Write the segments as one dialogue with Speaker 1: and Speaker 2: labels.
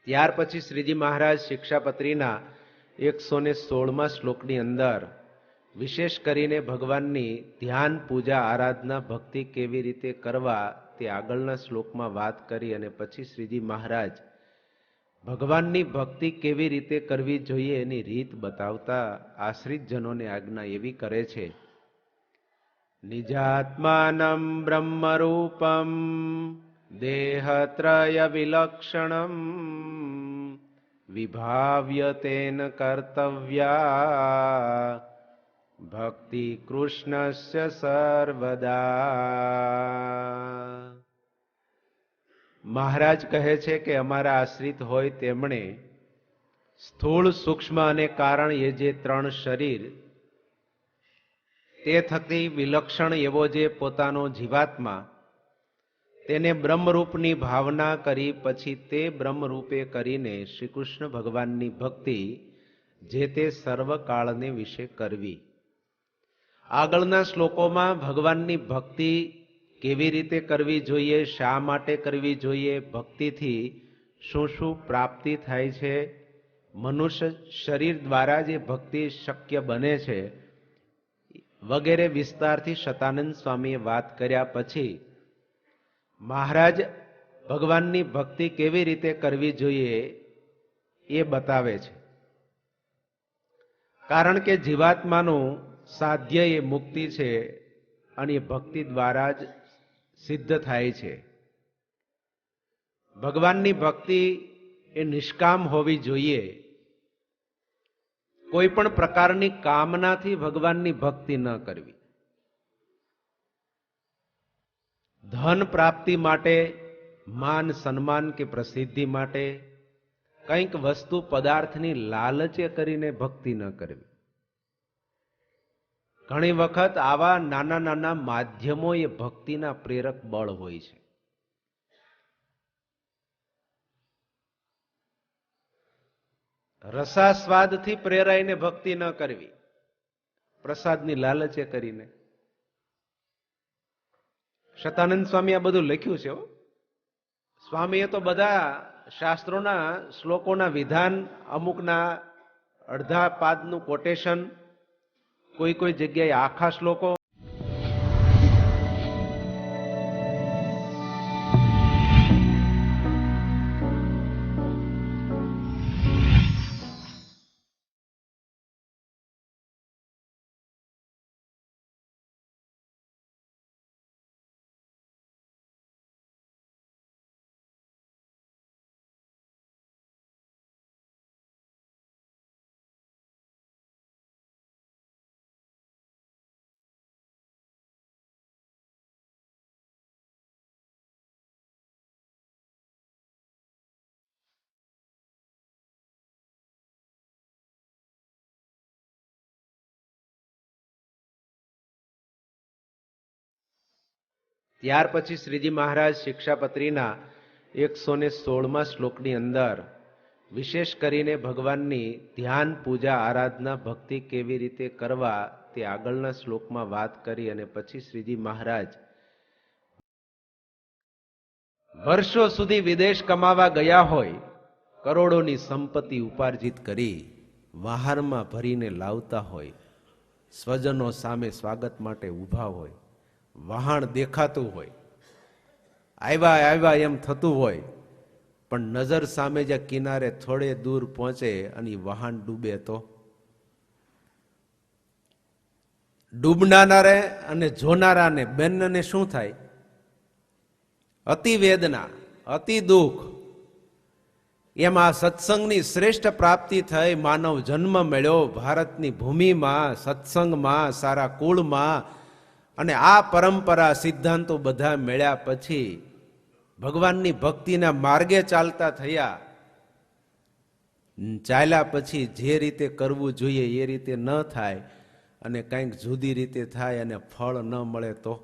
Speaker 1: ત્યાર પછી શ્રીજી મહારાજ શિક્ષાપત્રીના 116મા શ્લોકની અંદર વિશેષ કરીને ભગવાનની ધ્યાન, પૂજા, આરાધના, ભક્તિ કેવી રીતે કરવા તે આગળના શ્લોકમાં વાત કરી અને પછી શ્રીજી મહારાજ ભગવાનની ભક્તિ કેવી રીતે કરવી જોઈએ એની રીત બતાવતા આશ્રિત જનોને આજ્ઞા એવી કરે છે, નિજાત્માનં બ્રહ્મરૂપમ દેહત્રય વિલક્ષણમ વિભાવ્ય તેન કર્તવ્યા ભક્તિ કૃષ્ણસ્ય સર્વદા. મહારાજ કહે છે કે અમારા આશ્રિત હોય તેમણે સ્થૂળ, સૂક્ષ્મ અને કારણ એ જે ત્રણ શરીર, તે થકી વિલક્ષણ એવો જે પોતાનો જીવાત્મા, તેને બ્રહ્મરૂપની ભાવના કરી પછી તે બ્રહ્મરૂપે કરીને શ્રી કૃષ્ણ ભગવાનની ભક્તિ જે તે સર્વકાળને વિશે કરવી. આગળના શ્લોકોમાં ભગવાનની ભક્તિ કેવી રીતે કરવી જોઈએ, શા માટે કરવી જોઈએ, ભક્તિથી શું શું પ્રાપ્તિ થાય છે, મનુષ્ય શરીર દ્વારા જે ભક્તિ શક્ય બને છે વગેરે વિસ્તારથી શતાનંદ સ્વામીએ વાત કર્યા પછી મહારાજ ભગવાનની ભક્તિ કેવી રીતે કરવી જોઈએ એ બતાવે છે. કારણ કે જીવાત્માનું સાધ્ય એ મુક્તિ છે અને એ ભક્તિ દ્વારા જ સિદ્ધ થાય છે. ભગવાનની ભક્તિ એ નિષ્કામ હોવી જોઈએ. કોઈ પણ પ્રકારની કામનાથી ભગવાનની ભક્તિ ન કરવી. ધન પ્રાપ્તિ માટે, માન, સન્માન કે પ્રસિદ્ધિ માટે કંઈક વસ્તુ પદાર્થની લાલચે કરીને ભક્તિ ન કરવી. ઘણી વખત આવા નાના નાના માધ્યમો એ ભક્તિના પ્રેરક બળ હોય છે. રસાસ્વાદથી પ્રેરાઈને ભક્તિ ન કરવી, પ્રસાદની લાલચે કરીને. શતાનંદ સ્વામી આ બધું લખ્યું છે. સ્વામીએ તો બધા શાસ્ત્રોના શ્લોકોના વિધાન, અમુકના અડધા પાદનું કોટેશન, કોઈ કોઈ જગ્યાએ આખા શ્લોકો. ત્યાર પછી શ્રીજી મહારાજ શિક્ષાપત્રીના 116મા શ્લોકની અંદર વિશેષ કરીને ભગવાનની ધ્યાન, પૂજા, આરાધના, ભક્તિ કેવી રીતે કરવા તે આગળના શ્લોકમાં વાત કરી અને પછી શ્રીજી મહારાજ વર્ષો સુધી વિદેશ કમાવા ગયા હોય, કરોડોની સંપત્તિ ઉપાર્જિત કરી વહારમાં ભરીને લાવતા હોય, સ્વજનો સામે સ્વાગત માટે ઊભા હોય, વહાણ દેખાતું હોય, આવ્યા આવ્યા એમ થતું હોય, પણ નજર સામે જ્યાં કિનારે થોડે દૂર પહોંચે અને વહાણ ડૂબે તો ડૂબનારાને અને જોનારાને બંનેને શું થાય? અતિ વેદના, અતિ દુઃખ. એમાં સત્સંગની શ્રેષ્ઠ પ્રાપ્તિ થઈ, માનવ જન્મ મળ્યો ભારતની ભૂમિમાં, સત્સંગમાં, સારા કુળમાં, અને આ પરંપરા સિદ્ધાંતો બધા મળ્યા પછી ભગવાનની ભક્તિના માર્ગે ચાલતા થયા. ચાલ્યા પછી જે રીતે કરવું જોઈએ એ રીતે ન થાય અને કંઈક જુદી રીતે થાય અને ફળ ન મળે તો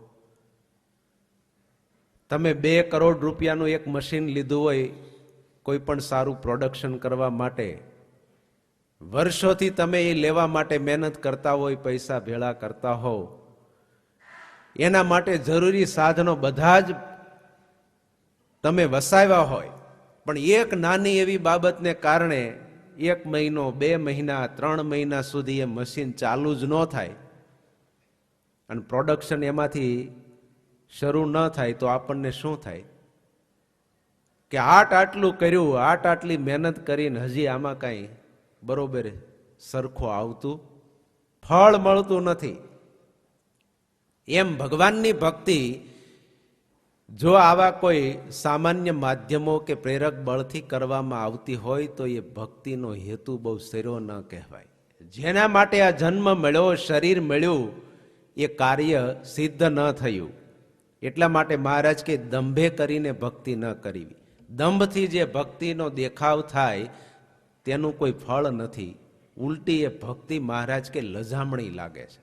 Speaker 1: તમે 2 કરોડ રૂપિયાનું એક મશીન લીધું હોય કોઈ પણ સારું પ્રોડક્શન કરવા માટે, વર્ષોથી તમે એ લેવા માટે મહેનત કરતા હોય, પૈસા ભેળા કરતા હોવ, એના માટે જરૂરી સાધનો બધા જ તમે વસાવ્યા હોય, પણ એક નાની એવી બાબતને કારણે 1 મહિનો, 2 મહિના, 3 મહિના સુધી એ મશીન ચાલુ જ ન થાય અને પ્રોડક્શન એમાંથી શરૂ ન થાય તો આપણને શું થાય કે આટલું કર્યું, આટલી મહેનત કરીને હજી આમાં કાંઈ બરોબર સરખું આવતું ફળ મળતું નથી. એમ ભગવાનની ભક્તિ જો આવા કોઈ સામાન્ય માધ્યમો કે પ્રેરક બળથી કરવામાં આવતી હોય તો એ ભક્તિનો હેતુ બહુ સહેલો ન કહેવાય. જેના માટે આ જન્મ મળ્યો, શરીર મળ્યું, એ કાર્ય સિદ્ધ ન થયું. એટલા માટે મહારાજ કે દંભે કરીને ભક્તિ ન કરવી. દંભથી જે ભક્તિનો દેખાવ થાય તેનું કોઈ ફળ નથી. ઉલટી એ ભક્તિ મહારાજ કે લજામણી લાગે છે,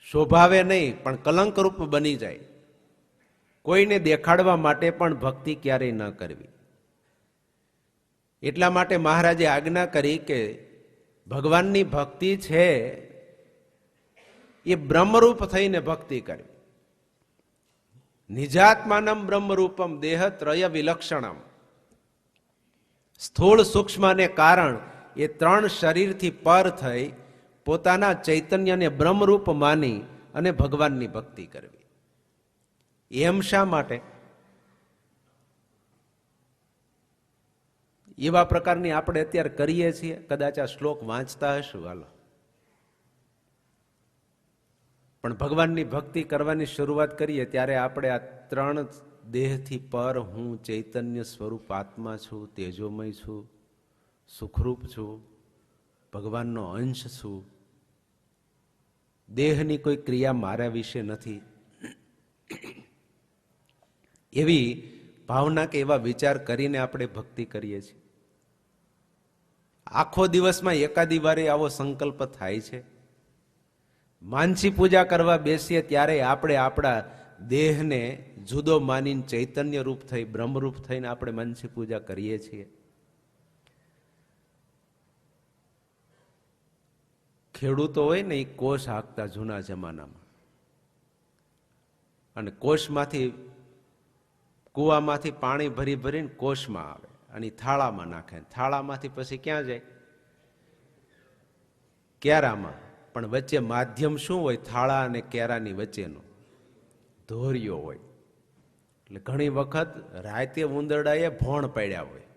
Speaker 1: શોભાવે નહીં પણ કલંકરૂપ બની જાય. કોઈને દેખાડવા માટે પણ ભક્તિ ક્યારેય ન કરવી. એટલા માટે મહારાજે આજ્ઞા કરી કે ભગવાનની ભક્તિ છે એ બ્રહ્મરૂપ થઈને ભક્તિ કરવી. નિજાત્માનમ બ્રહ્મરૂપમ દેહત્રય વિલક્ષણમ. સ્થૂળ સૂક્ષ્મ અને કારણ એ 3 શરીરથી પર થઈ પોતાના ચૈતન્યને બ્રહ્મરૂપ માની અને ભગવાનની ભક્તિ કરવી. એમ શા માટે? એવા પ્રકારની આપણે અત્યારે કરીએ છીએ. કદાચ આ શ્લોક વાંચતા હશું, હાલો, પણ ભગવાનની ભક્તિ કરવાની શરૂઆત કરીએ ત્યારે આપણે આ 3 દેહથી પર હું ચૈતન્ય સ્વરૂપ આત્મા છું, તેજોમય છું, સુખરૂપ છું, ભગવાનનો અંશ છું, દેહની કોઈ ક્રિયા મારા વિશે નથી, એવી ભાવના કે એવા વિચાર કરીને આપણે ભક્તિ કરીએ છીએ. આખો દિવસમાં એકાદી વારે આવો સંકલ્પ થાય છે. માનસી પૂજા કરવા બેસીએ ત્યારે આપણે આપણા દેહને જુદો માનીને ચૈતન્ય રૂપ થઈ, બ્રહ્મરૂપ થઈને આપણે માનસી પૂજા કરીએ છીએ. ખેડૂતો હોય ને, એ કોષ હાંકતા જૂના જમાનામાં, અને કોષમાંથી, કૂવામાંથી પાણી ભરી ભરીને કોષમાં આવે અને થાળામાં નાખે. થાળામાંથી પછી ક્યાં જાય? કેરામાં. પણ વચ્ચે માધ્યમ શું હોય? થાળા અને કેરાની વચ્ચેનો ધોરિયો હોય. એટલે ઘણી વખત રાતે ઉંદરડાએ ભોણ પડ્યા હોય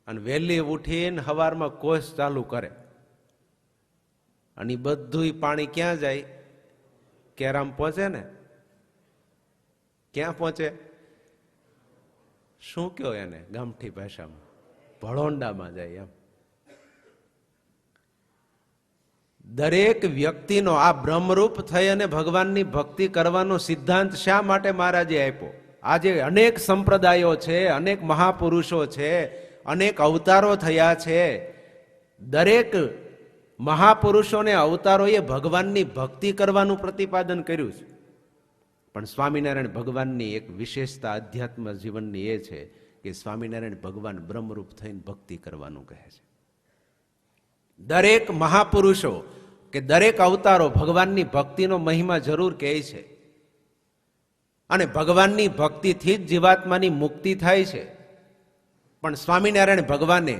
Speaker 1: અને વહેલી ઉઠીને સવારમાં કોષ ચાલુ કરે અને બધું પાણી ક્યાં જાય? કેરામ પહોંચે ને. ક્યાં પહોંચે? શું કયો એને ગામઠી ભાષામાં? ભળોંડામાં જાય. એમ દરેક વ્યક્તિનો આ બ્રહ્મરૂપ થઈ અને ભગવાનની ભક્તિ કરવાનો સિદ્ધાંત શા માટે મહારાજે આપ્યો? આજે અનેક સંપ્રદાયો છે, અનેક મહાપુરુષો છે, અનેક અવતારો થયા છે. દરેક મહાપુરુષોને અવતારોએ ભગવાનની ભક્તિ કરવાનું પ્રતિપાદન કર્યું છે. પણ સ્વામિનારાયણ ભગવાનની એક વિશેષતા અધ્યાત્મ જીવનની એ છે કે સ્વામિનારાયણ ભગવાન બ્રહ્મરૂપ થઈને ભક્તિ કરવાનું કહે છે. દરેક મહાપુરુષો કે દરેક અવતારો ભગવાનની ભક્તિનો મહિમા જરૂર કહે છે અને ભગવાનની ભક્તિથી જ જીવાત્માની મુક્તિ થાય છે. પણ સ્વામિનારાયણ ભગવાને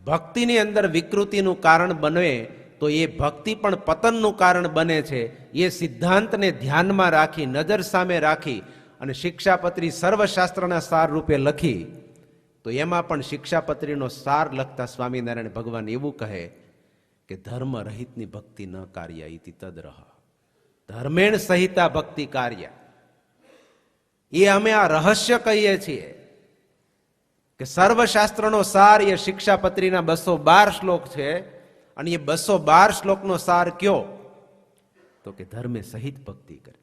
Speaker 1: ભક્તિની અંદર વિકૃતિનું કારણ બને તો એ ભક્તિ પણ પતનનું કારણ બને છે. એ સિદ્ધાંતને ધ્યાનમાં રાખી, નજર સામે રાખી અને શિક્ષાપત્રી સર્વશાસ્ત્રના સાર રૂપે લખી, તો એમાં પણ શિક્ષાપત્રીનો સાર લખતા સ્વામિનારાયણ ભગવાન એવું કહે કે ધર્મ રહિતની ભક્તિ ન કાર્ય ઇતિ તદ્રહ ધર્મેણ સહિતા ભક્તિ કાર્ય. એ અમે આ રહસ્ય કહીએ છીએ કે સર્વશાસ્ત્રનો સાર એ શિક્ષાપત્રીના 212 શ્લોક છે અને એ 212 શ્લોકનો સાર કયો? તો કે ધર્મે સહિત ભક્તિ કરે.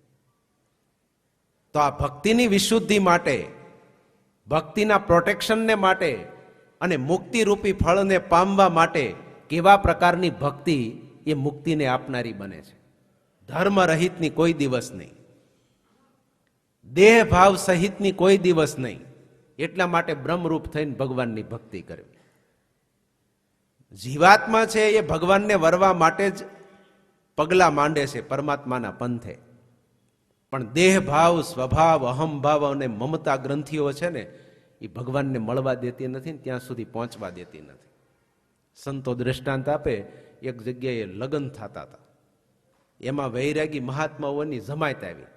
Speaker 1: તો આ ભક્તિની વિશુદ્ધિ માટે, ભક્તિના પ્રોટેક્શનને માટે અને મુક્તિરૂપી ફળને પામવા માટે કેવા પ્રકારની ભક્તિ એ મુક્તિને આપનારી બને છે? ધર્મ રહિતની કોઈ દિવસ નહીં, દેહ ભાવ સહિતની કોઈ દિવસ નહીં. એટલા માટે બ્રહ્મરૂપ થઈને ભગવાનની ભક્તિ કરવી. જીવાત્મા છે એ ભગવાનને વરવા માટે જ પગલા માંડે છે પરમાત્માના પંથે. પણ દેહ ભાવ, સ્વભાવ, અહમભાવ અને મમતા ગ્રંથિઓ છે ને, એ ભગવાનને મળવા દેતી નથી ને ત્યાં સુધી પહોંચવા દેતી નથી. સંતો દ્રષ્ટાંત આપે, એક જગ્યાએ લગ્ન થતા હતા, એમાં વૈરાગી મહાત્માઓની જમાયત આવી,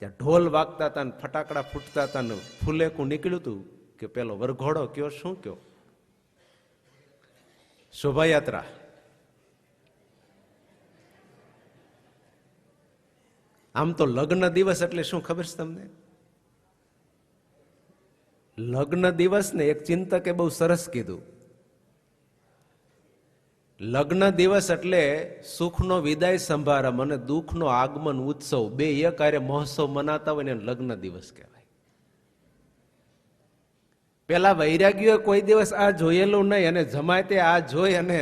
Speaker 1: ત્યાં ઢોલ વાગતા હતા ને ફટાકડા ફૂટતા હતા ને ફૂલેકું નીકળ્યું હતું કે પેલો વરઘોડો કયો શું કયો શોભાયાત્રા. આમ તો લગ્ન દિવસ એટલે શું ખબર છે તમને? લગ્ન દિવસ ને એક ચિંતકે બહુ સરસ કીધું, લગ્ન દિવસ એટલે સુખનો વિદાય સંભારમ અને દુઃખનો આગમન ઉત્સવ, બે એક હારે મહોત્સવ મનાતા હોય ને લગ્ન દિવસ કહેવાય. પેલા વૈરાગીઓ કોઈ દિવસ આ જોયેલું નહીં અને જમાયતે આ જોઈ અને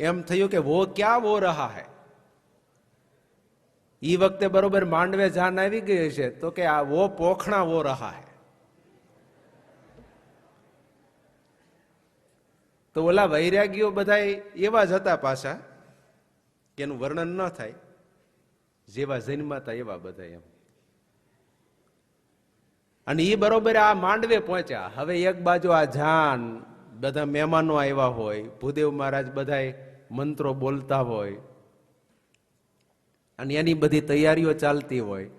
Speaker 1: એમ થયું કે વો ક્યાં વો રહા હૈ. ઈ વખતે બરોબર માંડવે જાન આવી ગઈ છે તો કે આ વો પોખણા વો રહા હૈ. તો ઓલા વૈરાગીઓ બધા એવા જ હતા પાછા, કે એનું વર્ણન ન થાય, જેવા જન્માતા એવા બધા એમ. અને એ બરોબર આ માંડવે પહોંચ્યા. હવે એક બાજુ આ જાન, બધા મહેમાનો આવ્યા હોય, ભૂદેવ મહારાજ બધા મંત્રો બોલતા હોય અને એની બધી તૈયારીઓ ચાલતી હોય,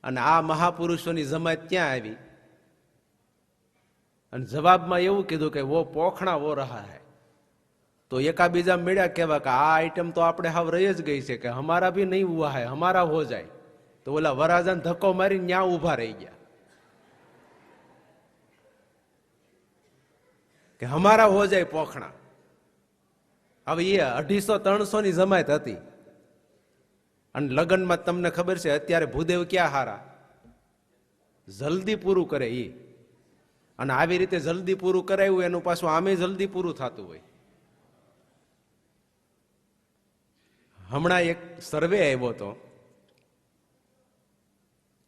Speaker 1: અને આ મહાપુરુષોની જમાત ક્યાં આવી અને જવાબમાં એવું કીધું કે વો પોખણા વો રહા હૈ. તો એકાબીજા મળ્યા કહેવા કે આ આઈટમ તો આપણે હાવ રહી જ ગઈ છે, કે હમારા ભી નહીં હુઆ હૈ, હમારા હો જાય. તો ઓલા વરાજાને ધક્કો મારી ન્યા ઉભા રહી ગયા કે હમારા હો જાય પોખણા. હવે એ 250-300 ની જમાત હતી. અને લગ્નમાં તમને ખબર છે અત્યારે ભૂદેવ ક્યાં હારા, જલ્દી પૂરું કરે એ. અને આવી રીતે જલ્દી પૂરું કરાયું એનું પાછું આમે જલ્દી પૂરું થતું હોય. હમણાં એક સર્વે આવ્યો હતો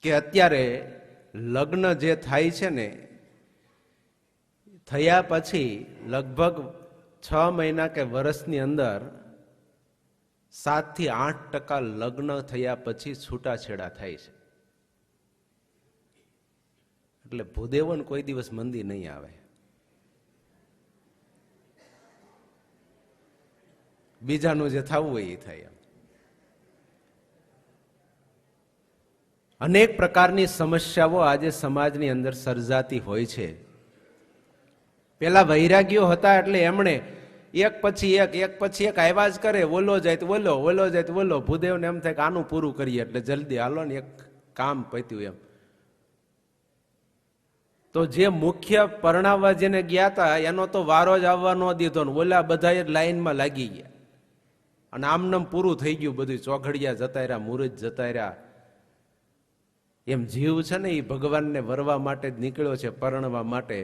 Speaker 1: કે અત્યારે લગ્ન જે થાય છે ને, થયા પછી લગભગ 6 મહિના કે વર્ષની અંદર 7 થી 8% લગ્ન થયા પછી છૂટાછેડા થાય છે. એટલે ભૂદેવન કોઈ દિવસ મંદી નહીં આવે. બીજાનું જે થવું હોય એ થાય. અનેક પ્રકારની સમસ્યાઓ આજે સમાજની અંદર સર્જાતી હોય છે. પેલા વૈરાગીઓ હતા એટલે એમણે એક પછી એક આવ્યા જ કરે, ઓલો જાય તો ઓલો, ઓલો જાય તો ઓલો. ભૂદેવને એમ થાય કે આનું પૂરું કરીએ એટલે જલ્દી હાલો ને એક કામ પત્યું એમ. તો જે મુખ્ય પરણાવવા જેને ગયા હતા એનો તો વારો જ આવવા ન દીધો ને ઓલા બધા લાઈનમાં લાગી ગયા અને આમનામ પૂરું થઈ ગયું બધું. ચોઘડિયા જતા રહ્યા, મુહૂર્ત જતા રહ્યા. એમ જીવ છે ને એ ભગવાનને વરવા માટે જ નીકળ્યો છે, પરણવા માટે.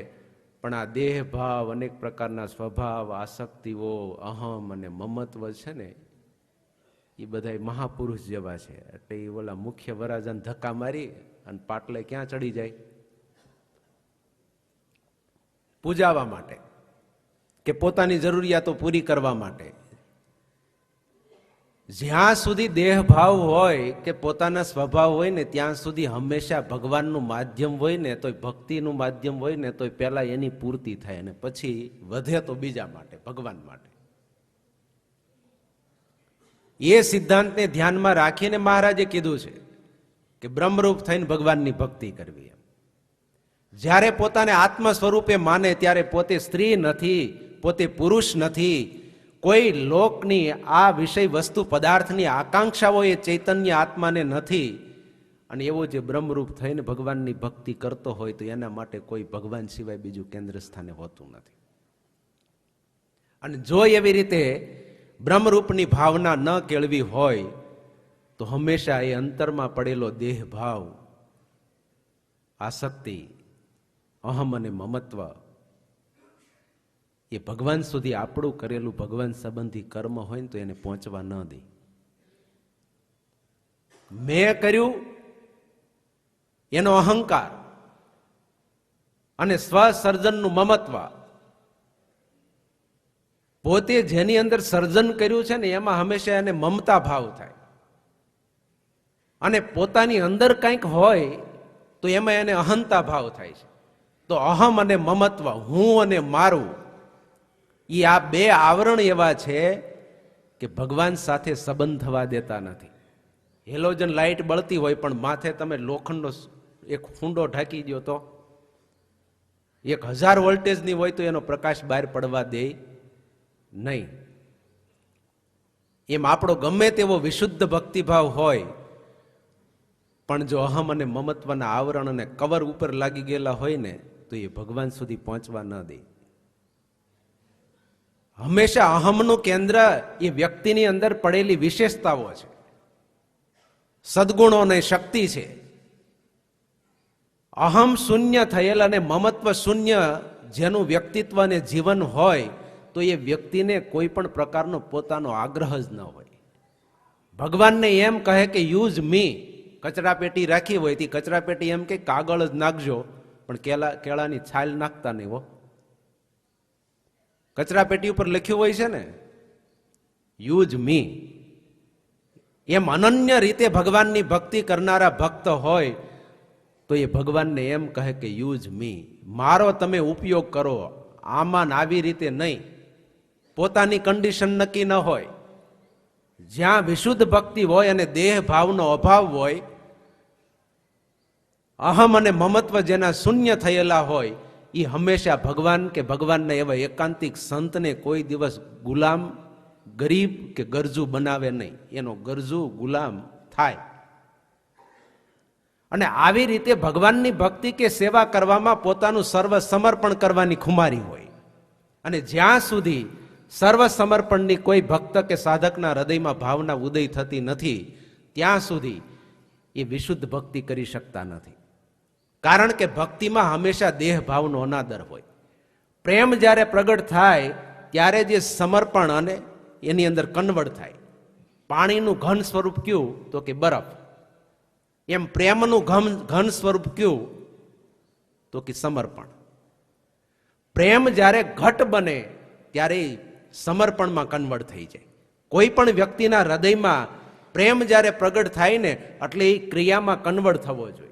Speaker 1: પણ આ દેહ ભાવ, અનેક પ્રકારના સ્વભાવ, આસક્તિઓ, અહમ અને મમત્વ છે ને એ બધા મહાપુરુષ જેવા છે. એટલે એ ઓલા મુખ્ય વરાજાને ધક્કા મારી અને પાટલે ક્યાં ચડી જાય? પૂજાવા માટે કે પોતાની જરૂરિયાતો પૂરી કરવા માટે. જ્યાં સુધી દેહ ભાવ હોય કે પોતાના સ્વભાવ હોય ને ત્યાં સુધી હંમેશા ભગવાનનું માધ્યમ હોય ને, તોય ભક્તિનું માધ્યમ હોય ને તોય પહેલા એની પૂર્તિ થાય ને પછી વધે તો બીજા માટે, ભગવાન માટે. એ સિદ્ધાંતને ધ્યાનમાં રાખીને મહારાજે કીધું છે કે બ્રહ્મરૂપ થઈને ભગવાનની ભક્તિ કરવી. જ્યારે પોતાને આત્મ સ્વરૂપે માને ત્યારે પોતે સ્ત્રી નથી, પોતે પુરુષ નથી, કોઈ લોકની આ વિષય વસ્તુ પદાર્થની આકાંક્ષાઓ એ ચૈતન્ય આત્માને નથી. અને એવો જે બ્રહ્મરૂપ થઈને ભગવાનની ભક્તિ કરતો હોય તો એના માટે કોઈ ભગવાન સિવાય બીજું કેન્દ્ર સ્થાને હોતું નથી. અને જો એવી રીતે બ્રહ્મરૂપની ભાવના ન કેળવી હોય તો હંમેશા એ અંતરમાં પડેલો દેહ ભાવ, આસક્તિ, અહમ અને મમત્વ એ ભગવાન સુધી આપણું કરેલું ભગવાન સંબંધી કર્મ હોય ને તો એને પહોંચવા ન દે. મેં કર્યું એનો અહંકાર અને સ્વસર્જનનું મમત્વ, પોતે જેની અંદર સર્જન કર્યું છે ને એમાં હંમેશા એને મમતા ભાવ થાય. અને પોતાની અંદર કંઈક હોય તો એમાં એને અહંતા ભાવ થાય છે. તો અહમ અને મમત્વ, હું અને મારું, એ આ બે આવરણ એવા છે કે ભગવાન સાથે સંબંધ થવા દેતા નથી. હેલોજન લાઇટ બળતી હોય પણ માથે તમે લોખંડનો એક ફૂંડો ઢાંકી દો તો 1000 વોલ્ટેજની હોય તો એનો પ્રકાશ બહાર પડવા દે નહીં. એમ આપણો ગમે તેવો વિશુદ્ધ ભક્તિભાવ હોય પણ જો અહમ અને મમત્વના આવરણ અને કવર ઉપર લાગી ગયેલા હોય ને તો એ ભગવાન સુધી પહોંચવા ન દે. હંમેશા અહમનું કેન્દ્ર એ વ્યક્તિની અંદર પડેલી વિશેષતાઓ છે, સદગુણો અને શક્તિ છે. અહમ શૂન્ય થયેલ અને મમત્વ શૂન્ય જેનું વ્યક્તિત્વ અને જીવન હોય તો એ વ્યક્તિને કોઈ પણ પ્રકારનો પોતાનો આગ્રહ જ ન હોય. ભગવાનને એમ કહે કે યુઝ મી, કચરા પેટી રાખી હોય તે કચરા પેટી એમ કે કાગળ જ નાખજો પણ કેળાની છાલ નાખતા નહીં હો. કચરા પેટી ઉપર લખ્યું હોય છે ને યુઝ મી. એમ અનન્ય રીતે ભગવાનની ભક્તિ કરનારા ભક્ત હોય તો એ ભગવાનને એમ કહે કે યુઝ મી, મારો તમે ઉપયોગ કરો. આમાં આવી રીતે નહીં, પોતાની કન્ડિશન નક્કી ન હોય. જ્યાં વિશુદ્ધ ભક્તિ હોય અને દેહ ભાવનો અભાવ હોય, અહમ અને મમત્વ જેના શૂન્ય થયેલા હોય, એ હંમેશા ભગવાન કે ભગવાનના એવા એકાંતિક સંતને કોઈ દિવસ ગુલામ, ગરીબ કે ગરજુ બનાવે નહીં. એનો ગરજુ ગુલામ થાય. અને આવી રીતે ભગવાનની ભક્તિ કે સેવા કરવામાં પોતાનું સર્વ સમર્પણ કરવાની ખુમારી હોય. અને જ્યાં સુધી સર્વ સમર્પણની કોઈ ભક્ત કે સાધકના હૃદયમાં ભાવના ઉદય થતી નથી ત્યાં સુધી એ વિશુદ્ધ ભક્તિ કરી શકતા નથી. કારણ કે ભક્તિમાં હંમેશા દેહ ભાવનો અનાદર હોય. પ્રેમ જ્યારે પ્રગટ થાય ત્યારે જે સમર્પણ અને એની અંદર કન્વર્ટ થાય. પાણીનું ઘન સ્વરૂપ કયું તો કે બરફ, એમ પ્રેમનું ઘન સ્વરૂપ કયું તો કે સમર્પણ. પ્રેમ જ્યારે ઘટ બને ત્યારે સમર્પણમાં કન્વર્ટ થઈ જાય. કોઈ પણ વ્યક્તિના હૃદયમાં પ્રેમ જ્યારે પ્રગટ થાય ને એટલે એ ક્રિયામાં કન્વર્ટ થવો જોઈએ.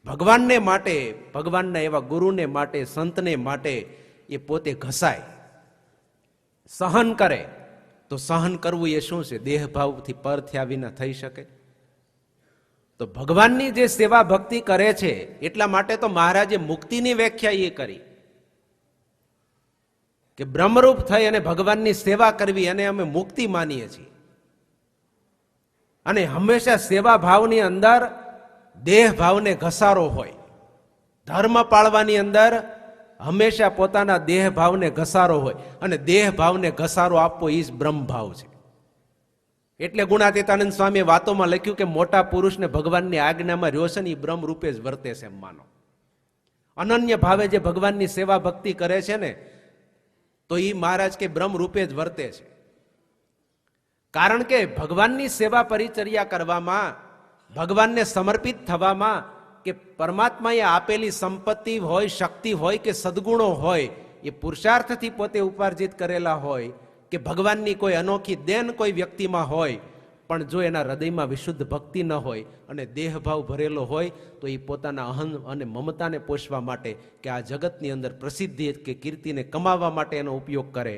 Speaker 1: ભગવાનને માટે, ભગવાનના એવા ગુરુને માટે, સંતને માટે એ પોતે ઘસાય, સહન કરે. તો સહન કરવું એ શું છે? દેહ ભાવથી પર થયા વિના થઈ શકે? તો ભગવાનની જે સેવા ભક્તિ કરે છે એટલા માટે તો મહારાજે મુક્તિની વ્યાખ્યા એ કરી કે બ્રહ્મરૂપ થઈ અને ભગવાનની સેવા કરવી એને અમે મુક્તિ માનીએ છીએ. અને હંમેશા સેવા ભાવની અંદર દેહ ભાવને ઘસારો હોય. ધર્મ પાળવાની અંદર હંમેશા પોતાના દેહ ભાવને ઘસારો હોય અને દેહ ભાવને ઘસારો આપવો એ જ બ્રહ્મ ભાવ છે. એટલે ગુણાતીતાનંદ સ્વામીએ વાતોમાં લખ્યું કે મોટા પુરુષને ભગવાનની આજ્ઞામાં રહ્યો છે ને એ બ્રહ્મ રૂપે જ વર્તે છે એમ માનો. અનન્ય ભાવે જે ભગવાનની સેવા ભક્તિ કરે છે ને તો એ મહારાજ કે બ્રહ્મ રૂપે જ વર્તે છે. કારણ કે ભગવાનની સેવા પરિચર્યા કરવામાં, ભગવાનને સમર્પિત થવામાં કે પરમાત્માએ આપેલી સંપત્તિ હોય, શક્તિ હોય કે સદગુણો હોય એ પુરુષાર્થથી પોતે ઉપાર્જિત કરેલા હોય કે ભગવાનની કોઈ અનોખી દેન કોઈ વ્યક્તિમાં હોય, પણ જો એના હૃદયમાં વિશુદ્ધ ભક્તિ ન હોય અને દેહભાવ ભરેલો હોય તો એ પોતાના અહમ અને મમતાને પોષવા માટે કે આ જગતની અંદર પ્રસિદ્ધિ કે કીર્તિને કમાવા માટે એનો ઉપયોગ કરે,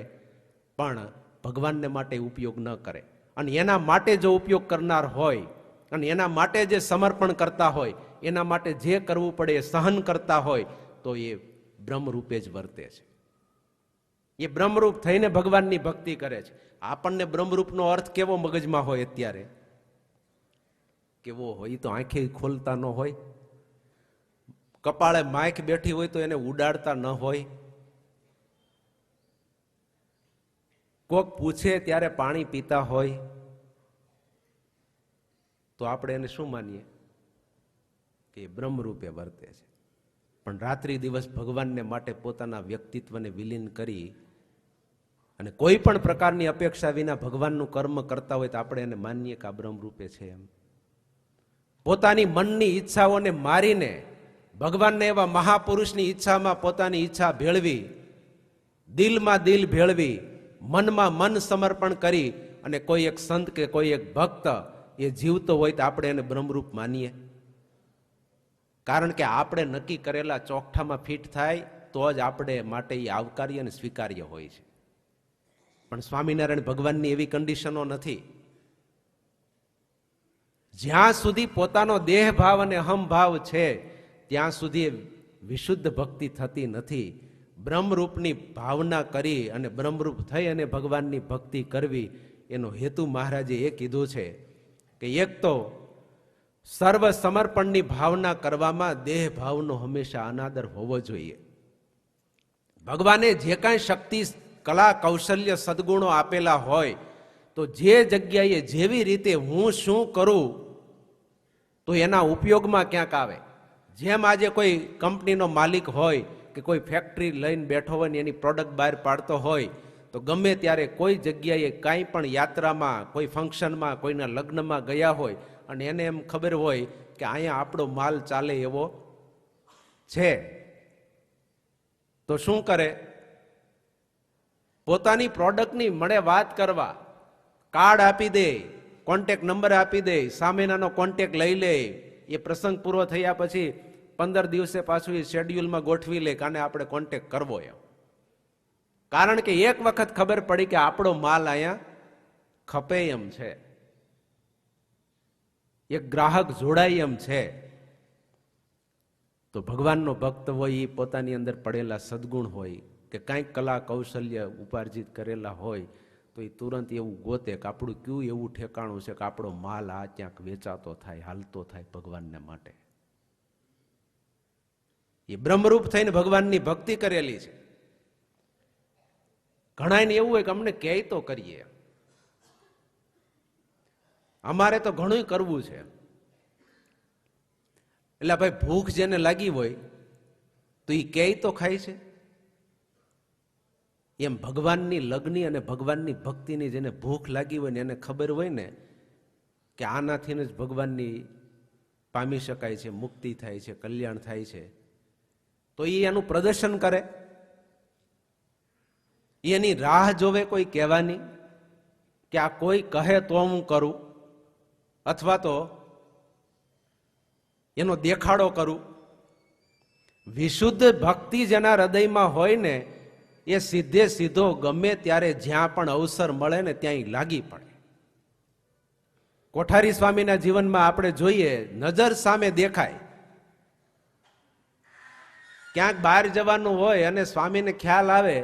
Speaker 1: પણ ભગવાનને માટે ઉપયોગ ન કરે. અને એના માટે જો ઉપયોગ કરનાર હોય અને એના માટે જે સમર્પણ કરતા હોય, એના માટે જે કરવું પડે એ સહન કરતા હોય તો એ બ્રહ્મરૂપે જ વર્તે છે. એ બ્રહ્મરૂપ થઈને ભગવાનની ભક્તિ કરે છે. આપણને બ્રહ્મરૂપનો અર્થ કેવો મગજમાં હોય અત્યારે? કેવો હોય? તો આંખે ખોલતા ન હોય, કપાળે માઇક બેઠી હોય તો એને ઉડાડતા ન હોય, કોક પૂછે ત્યારે પાણી પીતા હોય, તો આપણે એને શું માનીએ કે બ્રહ્મરૂપે વર્તે છે. પણ રાત્રિ દિવસ ભગવાનને માટે પોતાના વ્યક્તિત્વને વિલીન કરી અને કોઈ પણ પ્રકારની અપેક્ષા વિના ભગવાનનું કર્મ કરતા હોય તો આપણે એને માનીએ કે આ બ્રહ્મરૂપે છે એમ. પોતાની મનની ઈચ્છાઓને મારીને ભગવાનને એવા મહાપુરુષની ઈચ્છામાં પોતાની ઈચ્છા ભેળવી, દિલમાં દિલ ભેળવી, મનમાં મન સમર્પણ કરી અને કોઈ એક સંત કે કોઈ એક ભક્ત એ જીવતો હોય તો આપણે એને બ્રહ્મરૂપ માનીએ. કારણ કે આપણે નક્કી કરેલા ચોકઠામાં ફિટ થાય તો જ આપણે માટે એ આવકાર્ય અને સ્વીકાર્ય હોય છે. પણ સ્વામિનારાયણ ભગવાનની એવી કન્ડિશનો નથી. જ્યાં સુધી પોતાનો દેહ ભાવ અને અહમભાવ છે ત્યાં સુધી વિશુદ્ધ ભક્તિ થતી નથી. બ્રહ્મરૂપની ભાવના કરી અને બ્રહ્મરૂપ થઈ અને ભગવાનની ભક્તિ કરવી, એનો હેતુ મહારાજે એ કીધું છે કે એક તો સર્વ સમર્પણની ભાવના કરવામાં દેહ ભાવનો હંમેશા અનાદર હોવો જોઈએ. ભગવાને જે કાંઈ શક્તિ, કલા, કૌશલ્ય, સદગુણો આપેલા હોય તો જે જગ્યાએ જેવી રીતે હું શું કરું તો એના ઉપયોગમાં ક્યાંક આવે. જેમ આજે કોઈ કંપનીનો માલિક હોય કે કોઈ ફેક્ટરી લઈને બેઠો હોય ને એની પ્રોડક્ટ બહાર પાડતો હોય તો ગમે ત્યારે કોઈ જગ્યાએ કાંઈ પણ યાત્રામાં, કોઈ ફંક્શનમાં, કોઈના લગ્નમાં ગયા હોય અને એને એમ ખબર હોય કે અહીંયા આપણો માલ ચાલે એવો છે તો શું કરે? પોતાની પ્રોડક્ટની મળે વાત કરવા, કાર્ડ આપી દે, કોન્ટેક્ટ નંબર આપી દે, સામેનાનો કોન્ટેક્ટ લઈ લે. એ પ્રસંગ પૂરો થયા પછી 15 દિવસે પાછું એ શેડ્યુલમાં ગોઠવી લે કે આને આપણે કોન્ટેક્ટ કરવો એમ. કારણ કે એક વખત ખબર પડી કે આપણો માલ અહીંયા ખપે એમ છે, એક ગ્રાહક જોડાય એમ છે. તો ભગવાનનો ભક્ત હોય એ પોતાની અંદર પડેલા સદગુણ હોય કે કાંઈક કલા કૌશલ્ય ઉપાર્જિત કરેલા હોય તો એ તુરંત એવું ગોતે કે આપણું કયું એવું ઠેકાણું છે કે આપણો માલ આ ક્યાંક વેચાતો થાય, હાલતો થાય ભગવાનને માટે. એ બ્રહ્મરૂપ થઈને ભગવાનની ભક્તિ કરેલી છે. ઘણાને એવું હોય કે અમને કહે તો કરીએ, અમારે તો ઘણું કરવું છે. એટલે ભાઈ ભૂખ જેને લાગી હોય તો એ કહે તો ખાય છે. એમ ભગવાનની લગ્ની અને ભગવાનની ભક્તિની જેને ભૂખ લાગી હોય ને એને ખબર હોય ને કે આનાથી જ ભગવાનની પામી શકાય છે, મુક્તિ થાય છે, કલ્યાણ થાય છે, તો એ એનું પ્રદર્શન કરે. એની રાહ જોવે કોઈ કહેવાની કે આ કોઈ કહે તો હું કરું, અથવા તો એનો દેખાડો કરું. વિશુદ્ધ ભક્તિ જેના હૃદયમાં હોય ને એ સીધે સીધો ગમે ત્યારે જ્યાં પણ અવસર મળે ને ત્યાં લાગી પડે. કોઠારી સ્વામીના જીવનમાં આપણે જોઈએ, નજર સામે દેખાય, ક્યાંક બહાર જવાનું હોય અને સ્વામીને ખ્યાલ આવે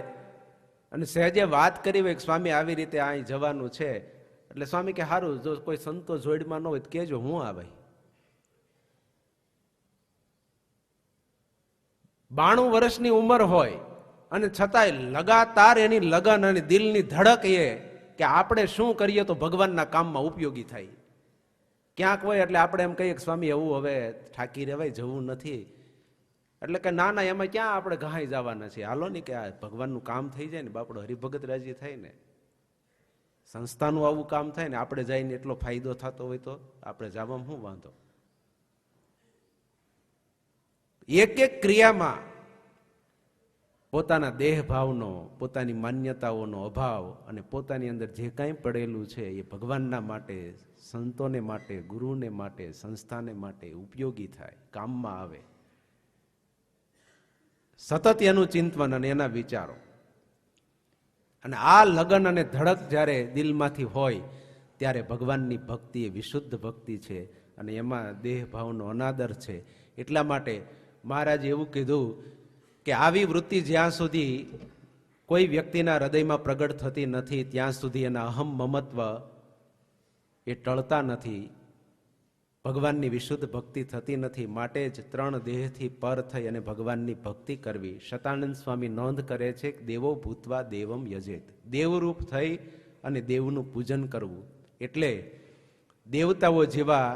Speaker 1: અને સહેજે વાત કરી હોય કે સ્વામી આવી રીતે અહીં જવાનું છે, એટલે સ્વામી કે સારું, જો કોઈ સંતો જોડમાં ન હોય તો કહેજો, હું આવે. 92 વર્ષની ઉંમર હોય અને છતાંય લગાતાર એની લગન અને દિલની ધડક એ કે આપણે શું કરીએ તો ભગવાનના કામમાં ઉપયોગી થાય. ક્યાંક હોય એટલે આપણે એમ કહીએ કે સ્વામી એવું હવે થાકી રહેવાય, જવું નથી. એટલે કે ના ના, એમાં ક્યાં આપણે ઘાઈ જવાના છીએ, હાલો ને કે આ ભગવાનનું કામ થઈ જાય ને, બાપડો હરિભગત રાજી થાય ને, સંસ્થાનું આવું કામ થાય ને, આપણે જઈને એટલો ફાયદો થતો હોય તો આપણે જવામાં શું વાંધો. એક એક ક્રિયામાં પોતાના દેહ ભાવનો, પોતાની માન્યતાઓનો અભાવ અને પોતાની અંદર જે કાંઈ પડેલું છે એ ભગવાનના માટે, સંતોને માટે, ગુરુને માટે, સંસ્થાને માટે ઉપયોગી થાય, કામમાં આવે. સતત એનું ચિંતન અને એના વિચારો, અને આ લગન અને ધડક જ્યારે દિલમાંથી હોય ત્યારે ભગવાનની ભક્તિ એ વિશુદ્ધ ભક્તિ છે અને એમાં દેહ ભાવનો અનાદર છે. એટલા માટે મહારાજે એવું કીધું કે આવી વૃત્તિ જ્યાં સુધી કોઈ વ્યક્તિના હૃદયમાં પ્રગટ થતી નથી ત્યાં સુધી એના અહમ મમત્વ એ ટળતા નથી, ભગવાનની વિશુદ્ધ ભક્તિ થતી નથી. માટે જ 3 દેહથી પર થઈ અને ભગવાનની ભક્તિ કરવી. શતાનંદ સ્વામી નોંધ કરે છે કે દેવો ભૂતવા દેવમ યજેત, દેવરૂપ થઈ અને દેવનું પૂજન કરવું. એટલે દેવતાઓ જેવા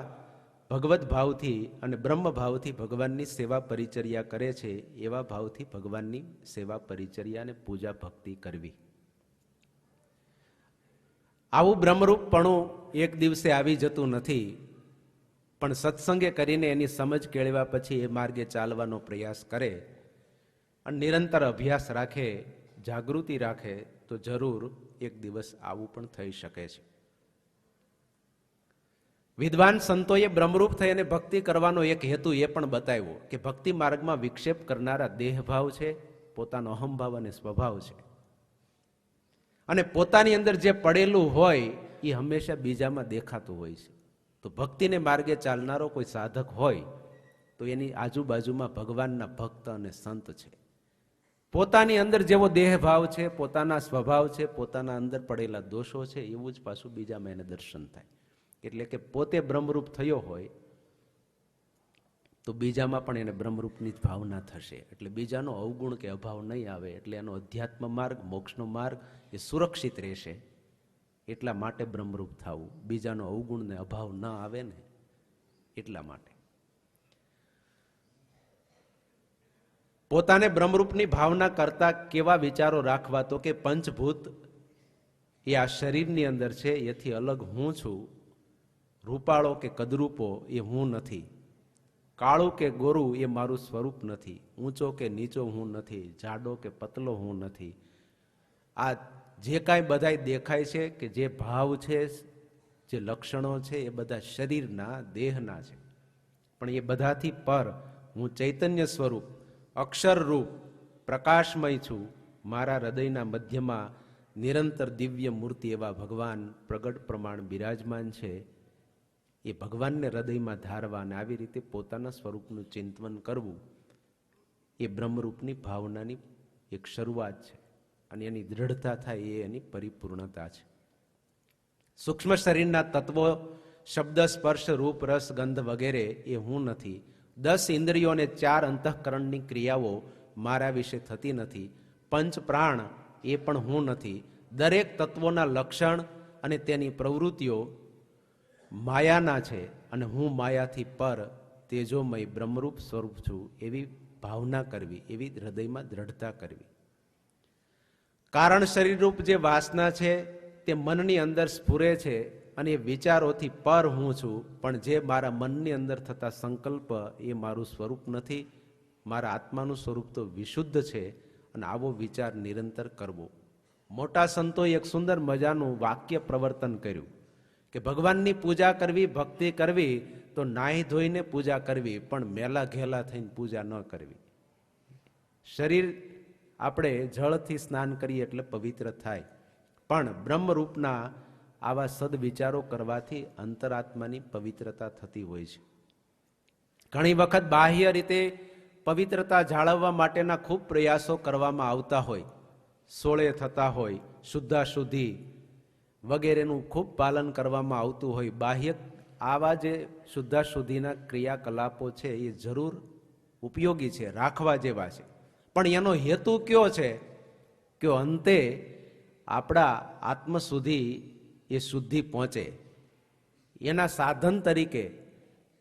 Speaker 1: ભગવત ભાવથી અને બ્રહ્મ ભાવથી ભગવાનની સેવા પરિચર્યા કરે છે, એવા ભાવથી ભગવાનની સેવા પરિચર્યા અને પૂજા ભક્તિ કરવી. આવું બ્રહ્મરૂપપણું એક દિવસે આવી જતું નથી, પણ સત્સંગે કરીને એની સમજ કેળવ્યા પછી એ માર્ગે ચાલવાનો પ્રયાસ કરે અને નિરંતર અભ્યાસ રાખે, જાગૃતિ રાખે તો જરૂર એક દિવસ આવું પણ થઈ શકે છે. વિદ્વાન સંતોએ બ્રહ્મરૂપ થઈ અને ભક્તિ કરવાનો એક હેતુ એ પણ બતાવ્યો કે ભક્તિ માર્ગમાં વિક્ષેપ કરનારા દેહભાવ છે, પોતાનો અહમભાવ અને સ્વભાવ છે, અને પોતાની અંદર જે પડેલું હોય એ હંમેશા બીજામાં દેખાતું હોય છે. તો ભક્તિને માર્ગે ચાલનારો કોઈ સાધક હોય તો એની આજુબાજુમાં ભગવાનના ભક્ત અને સંત છે. પોતાની અંદર જેવો દેહભાવ છે, પોતાના સ્વભાવ છે, પોતાના અંદર પડેલા દોષો છે, એવું જ પાછું બીજામાં એને દર્શન થાય. એટલે કે પોતે બ્રહ્મરૂપ થયો હોય તો બીજામાં પણ એને બ્રહ્મરૂપની જ ભાવના થશે. એટલે બીજાનો અવગુણ કે અભાવ નહીં આવે. એટલે એનો અધ્યાત્મ માર્ગ, મોક્ષનો માર્ગ એ સુરક્ષિત રહેશે. એટલા માટે બ્રહ્મરૂપ થવું, બીજાનો અવગુણ ને અભાવ ન આવે ને એટલા માટે. પોતાને બ્રહ્મરૂપની ભાવના કરતા કેવા વિચારો રાખવા? તો કે પંચભૂત એ આ શરીરની અંદર છે, એથી અલગ હું છું. રૂપાળો કે કદરૂપો એ હું નથી. કાળું કે ગોરું એ મારું સ્વરૂપ નથી. ઊંચો કે નીચો હું નથી. જાડો કે પતલો હું નથી. આ જે કાંઈ બધાય દેખાય છે કે જે ભાવ છે, જે લક્ષણો છે, એ બધા શરીરના, દેહના છે. પણ એ બધાથી પર હું ચૈતન્ય સ્વરૂપ, અક્ષર રૂપ, પ્રકાશમય છું. મારા હૃદયના મધ્યમાં નિરંતર દિવ્ય મૂર્તિ એવા ભગવાન પ્રગટ પ્રમાણ બિરાજમાન છે. એ ભગવાનને હૃદયમાં ધારવા અને આવી રીતે પોતાના સ્વરૂપનું ચિંતન કરવું એ બ્રહ્મરૂપની ભાવનાની એક શરૂઆત છે. અને એની દ્રઢતા થાય એ એની પરિપૂર્ણતા છે. સૂક્ષ્મ શરીરના તત્વો, શબ્દ, સ્પર્શ, રૂપ, રસ, ગંધ વગેરે એ હું નથી. 10 ઇન્દ્રિયો અને 4 અંતઃકરણની ક્રિયાઓ મારા વિશે થતી નથી. પંચ પ્રાણ એ પણ હું નથી. દરેક તત્વોના લક્ષણ અને તેની પ્રવૃત્તિઓ માયાના છે અને હું માયાથી પર તેજોમય બ્રહ્મરૂપ સ્વરૂપ છું. એવી ભાવના કરવી, એવી હૃદયમાં દ્રઢતા કરવી. કારણ શરીરરૂપ જે વાસના છે તે મનની અંદર સ્ફુરે છે અને એ વિચારોથી પર હું છું. પણ જે મારા મનની અંદર થતા સંકલ્પ એ મારું સ્વરૂપ નથી. મારા આત્માનું સ્વરૂપ તો વિશુદ્ધ છે. અને આવો વિચાર નિરંતર કરવો. મોટા સંતોએ એક સુંદર મજાનું વાક્ય પ્રવર્તન કર્યું કે ભગવાનની પૂજા કરવી, ભક્તિ કરવી તો નાહી ધોઈને પૂજા કરવી, પણ મેલા ઘેલા થઈને પૂજા ન કરવી. શરીર આપણે જળથી સ્નાન કરીએ એટલે પવિત્ર થાય, પણ બ્રહ્મરૂપના આવા સદવિચારો કરવાથી અંતરાત્માની પવિત્રતા થતી હોય છે. ઘણી વખત બાહ્ય રીતે પવિત્રતા જાળવવા માટેના ખૂબ પ્રયાસો કરવામાં આવતા હોય, સોળે થતા હોય, શુદ્ધાશુદ્ધિ વગેરેનું ખૂબ પાલન કરવામાં આવતું હોય. બાહ્ય આવા જે શુદ્ધાશુદ્ધિના ક્રિયાકલાપો છે એ જરૂર ઉપયોગી છે, રાખવા જેવા છે. પણ એનો હેતુ કયો છે કે અંતે આપણા આત્મ સુધી એ શુદ્ધિ પહોંચે. એના સાધન તરીકે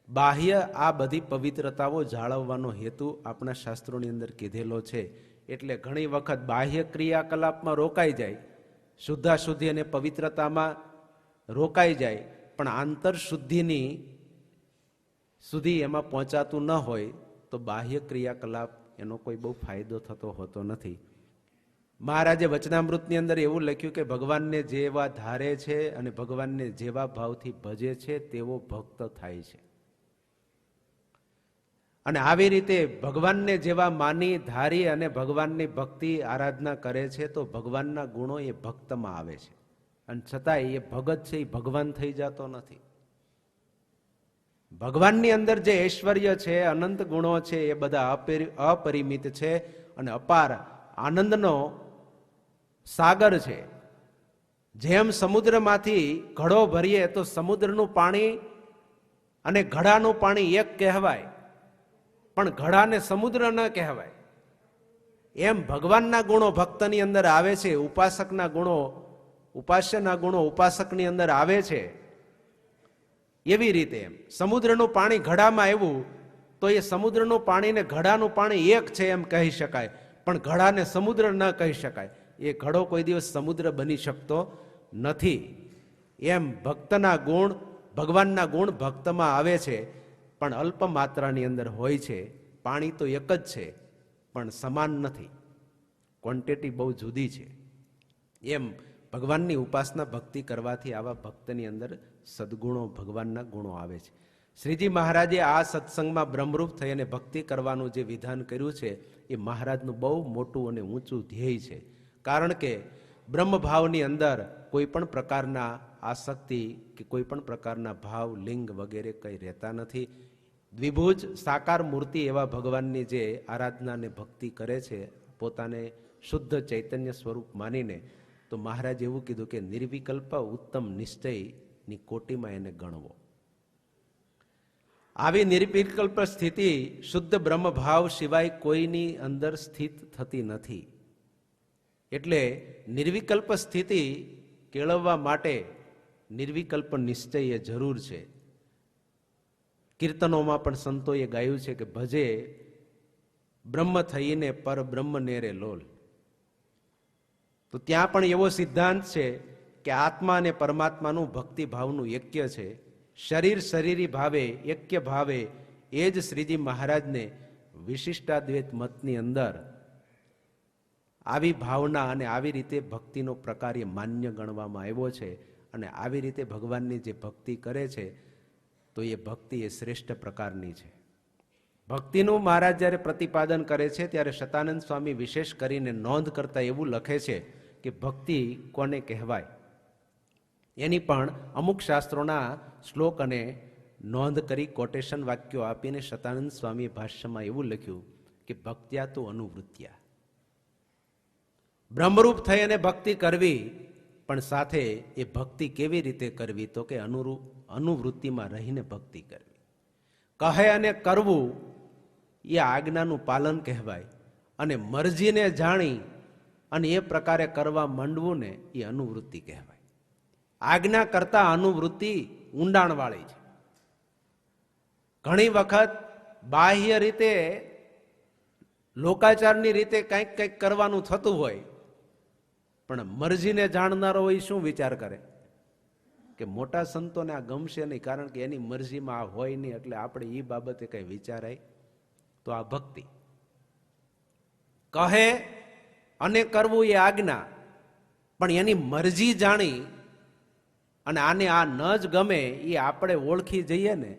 Speaker 1: બાહ્ય આ બધી પવિત્રતાઓ જાળવવાનો હેતુ આપણા શાસ્ત્રોની અંદર કીધેલો છે. એટલે ઘણી વખત બાહ્ય ક્રિયાકલાપમાં રોકાઈ જાય, શુદ્ધાશુદ્ધિ અને પવિત્રતામાં રોકાઈ જાય, પણ આંતર શુદ્ધિની સુધી એમાં પહોંચાતું ન હોય તો બાહ્ય ક્રિયાકલાપ એનો કોઈ બહુ ફાયદો થતો હોતો નથી. મહારાજે વચનામૃતની અંદર એવું લખ્યું કે ભગવાનને જેવા ધારે છે અને ભગવાનને જેવા ભાવથી ભજે છે તેવો ભક્ત થાય છે. અને આવી રીતે ભગવાનને જેવા માની, ધારી અને ભગવાનની ભક્તિ આરાધના કરે છે તો ભગવાનના ગુણો એ ભક્તમાં આવે છે. અને છતાંય એ ભગત છે એ ભગવાન થઈ જતો નથી. ભગવાનની અંદર જે ઐશ્વર્ય છે, અનંત ગુણો છે, એ બધા અપરિમિત છે અને અપાર આનંદનો સાગર છે. જેમ સમુદ્રમાંથી ઘડો ભરીએ તો સમુદ્રનું પાણી અને ઘડાનું પાણી એક કહેવાય, પણ ઘડાને સમુદ્ર ન કહેવાય. એમ ભગવાનના ગુણો ભક્તની અંદર આવે છે, ઉપાસકના ગુણો, ઉપાસ્યના ગુણો ઉપાસકની અંદર આવે છે. એવી રીતે એમ સમુદ્રનું પાણી ઘડામાં આવ્યું તો એ સમુદ્રનું પાણી ને ઘડાનું પાણી એક છે એમ કહી શકાય, પણ ઘડાને સમુદ્ર ન કહી શકાય. એ ઘડો કોઈ દિવસ સમુદ્ર બની શકતો નથી. એમ ભક્તના ગુણ, ભગવાનના ગુણ ભક્તમાં આવે છે, પણ અલ્પ માત્રાની અંદર હોય છે. પાણી તો એક જ છે પણ સમાન નથી, ક્વોન્ટિટી બહુ જુદી છે. એમ ભગવાનની ઉપાસના ભક્તિ કરવાથી આવા ભક્તની અંદર સદગુણો, ભગવાનના ગુણો આવે છે. શ્રીજી મહારાજે આ સત્સંગમાં બ્રહ્મરૂપ થઈ અને ભક્તિ કરવાનું જે વિધાન કર્યું છે એ મહારાજનું બહુ મોટું અને ઊંચું ધ્યેય છે. કારણ કે બ્રહ્મભાવની અંદર કોઈ પણ પ્રકારના આસક્તિ કે કોઈ પણ પ્રકારના ભાવ, લિંગ વગેરે કંઈ રહેતા નથી. દ્વિભુજ સાકાર મૂર્તિ એવા ભગવાનની જે આરાધના અને ભક્તિ કરે છે પોતાને શુદ્ધ ચૈતન્ય સ્વરૂપ માનીને, તો મહારાજ એવું કીધું કે નિર્વિકલ્પ ઉત્તમ નિશ્ચયની કોટીમાં એને ગણવો. આવી નિર્વિકલ્પ સ્થિતિ શુદ્ધ બ્રહ્મભાવ સિવાય કોઈની અંદર સ્થિત થતી નથી. એટલે નિર્વિકલ્પ સ્થિતિ કેળવવા માટે નિર્વિકલ્પ નિશ્ચય એ જરૂર છે. કીર્તનોમાં પણ સંતોએ ગાયું છે કે ભજે બ્રહ્મ થઈને પર બ્રહ્મ નેરે લોલ. તો ત્યાં પણ એવો સિદ્ધાંત છે કે આત્મા અને પરમાત્માનું ભક્તિભાવનું એક્ય છે. શરીર શરીરી ભાવે એક્ય ભાવે એ જ શ્રીજી મહારાજને વિશિષ્ટાદ્વૈત મતની અંદર આવી ભાવના અને આવી રીતે ભક્તિનો પ્રકાર એ માન્ય ગણવામાં આવ્યો છે. અને આવી રીતે ભગવાનની જે ભક્તિ કરે છે તો એ ભક્તિ એ શ્રેષ્ઠ પ્રકારની છે. ભક્તિનું મહારાજ જ્યારે પ્રતિપાદન કરે છે ત્યારે શતાનંદ સ્વામી વિશેષ કરીને નોંધ કરતા એવું લખે છે કે ભક્તિ કોને કહેવાય એની પણ અમુક શાસ્ત્રોના શ્લોક અને નોંધ કરી કોટેશન વાક્યો આપીને શતાનંદ સ્વામીએ ભાષ્યમાં એવું લખ્યું કે ભક્ત્યા તો અનુવૃત્યા, બ્રહ્મરૂપ થઈ અને ભક્તિ કરવી, પણ સાથે એ ભક્તિ કેવી રીતે કરવી તો કે અનુવૃત્તિમાં રહીને ભક્તિ કરવી. કહે અને કરવું એ આજ્ઞાનું પાલન કહેવાય, અને મરજીને જાણી અને એ પ્રકારે કરવા માંડવું ને એ અનુવૃત્તિ કહેવાય. આજ્ઞા કરતા અનુવૃત્તિ ઊંડાણવાળી છે. ઘણી વખત બાહ્ય રીતે લોકાચારની રીતે કંઈક કંઈક કરવાનું થતું હોય, પણ મરજીને જાણનારો હોય શું વિચાર કરે કે મોટા સંતોને આ ગમશે નહીં, કારણ કે એની મરજીમાં આ હોય નહીં, એટલે આપણે એ બાબતે કઈ વિચારાય. તો આ ભક્તિ કહે અને કરવું એ આજ્ઞા, પણ એની મરજી જાણી અને આને આ ન જ ગમે એ આપણે ઓળખી જઈએ ને